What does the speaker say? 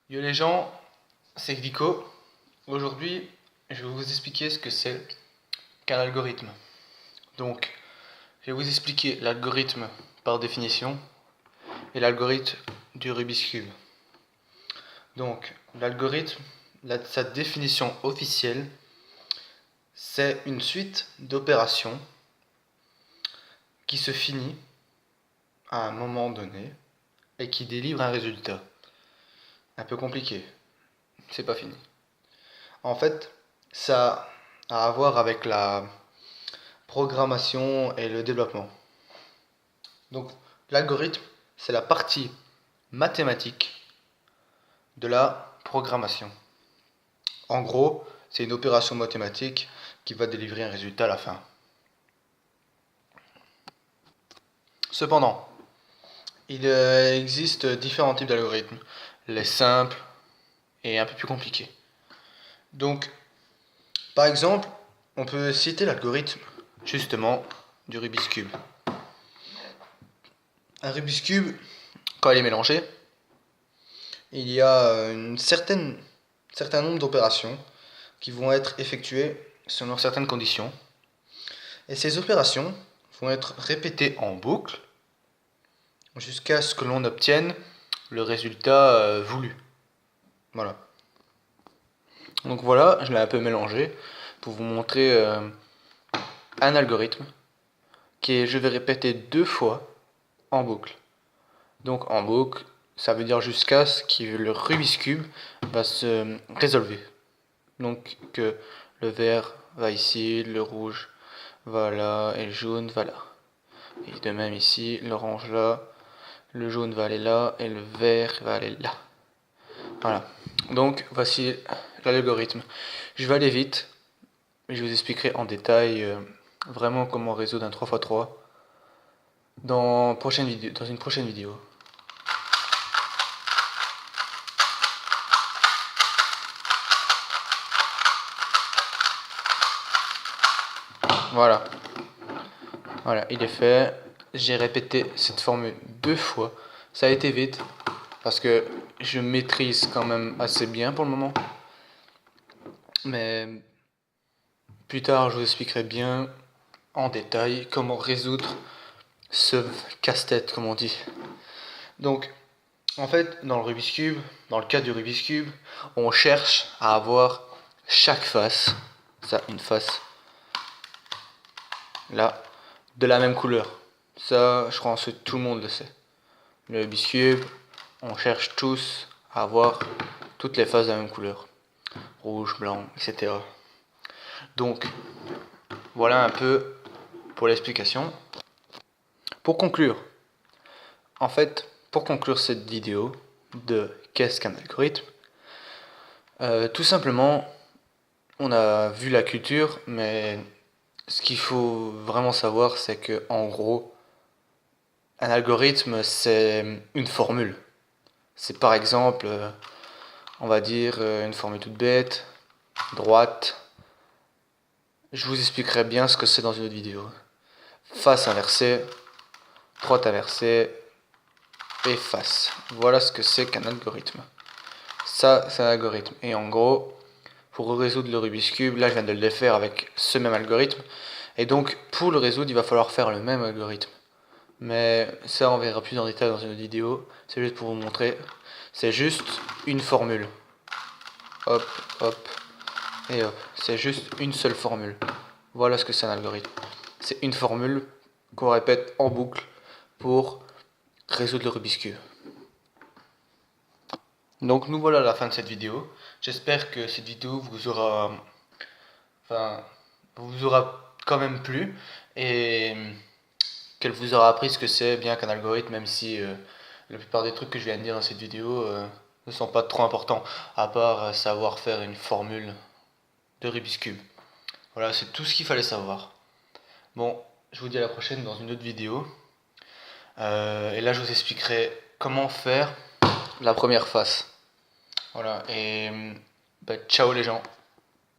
Yo les gens, c'est Vico. Aujourd'hui, je vais vous expliquer ce que c'est qu'un algorithme. Donc, je vais vous expliquer l'algorithme par définition et l'algorithme du Rubik's Cube. Donc, l'algorithme, sa définition officielle, c'est une suite d'opérations qui se finit à un moment donné et qui délivre un résultat. Un peu compliqué, c'est pas fini. En fait, ça a à voir avec la programmation et le développement. Donc, l'algorithme, c'est la partie mathématique de la programmation. En gros, c'est une opération mathématique qui va délivrer un résultat à la fin. Cependant, il existe différents types d'algorithmes, les simples et un peu plus compliqués. Donc, par exemple, on peut citer l'algorithme, justement, du Rubik's Cube. Un Rubik's Cube, quand il est mélangé, il y a un certain nombre d'opérations qui vont être effectuées selon certaines conditions. Et ces opérations vont être répétées en boucle jusqu'à ce que l'on obtienne le résultat voulu. Voilà. Donc voilà, je l'ai un peu mélangé pour vous montrer un algorithme je vais répéter 2 fois en boucle. Donc en boucle, ça veut dire jusqu'à ce que le Rubik's Cube va se résolver. Donc que le vert va ici, le rouge va là et le jaune va là. Et de même ici, l'orange là, le jaune va aller là et le vert va aller là. Voilà. Donc voici l'algorithme. Je vais aller vite, mais je vous expliquerai en détail vraiment comment résoudre un 3x3 dans une prochaine vidéo. Voilà. Voilà, il est fait. J'ai répété cette formule 2 fois. Ça a été vite parce que je maîtrise quand même assez bien pour le moment. Mais plus tard, je vous expliquerai bien en détail comment résoudre ce casse-tête, comme on dit. Donc, en fait, dans le cas du Rubik's Cube, on cherche à avoir chaque face, ça, une face, là, de la même couleur. Ça, je pense que tout le monde le sait. Le Rubik's Cube, on cherche tous à avoir toutes les faces de la même couleur. Rouge, blanc, etc. Donc, voilà un peu pour l'explication. Pour conclure, en fait, pour conclure cette vidéo de qu'est-ce qu'un algorithme, tout simplement, on a vu la culture, mais ce qu'il faut vraiment savoir, c'est que en gros, un algorithme, c'est une formule. C'est par exemple, on va dire une formule toute bête, droite. Je vous expliquerai bien ce que c'est dans une autre vidéo. Face inversée, droite inversée et face. Voilà ce que c'est qu'un algorithme. Ça, c'est un algorithme. Et en gros, pour résoudre le Rubik's Cube, là je viens de le faire avec ce même algorithme. Et donc, pour le résoudre, il va falloir faire le même algorithme. Mais ça, on verra plus en détail dans une autre vidéo. C'est juste pour vous montrer. C'est juste une formule. Hop, hop, et hop. C'est juste une seule formule. Voilà ce que c'est un algorithme. C'est une formule qu'on répète en boucle pour résoudre le Rubik's Cube. Donc nous voilà à la fin de cette vidéo. J'espère que cette vidéo vous aura quand même plu et qu'elle vous aura appris ce que c'est bien qu'un algorithme, même si la plupart des trucs que je viens de dire dans cette vidéo ne sont pas trop importants, à part savoir faire une formule de Rubik's Cube. Voilà, c'est tout ce qu'il fallait savoir. Bon, je vous dis à la prochaine dans une autre vidéo. Et là, je vous expliquerai comment faire la première face. Voilà, et ciao les gens.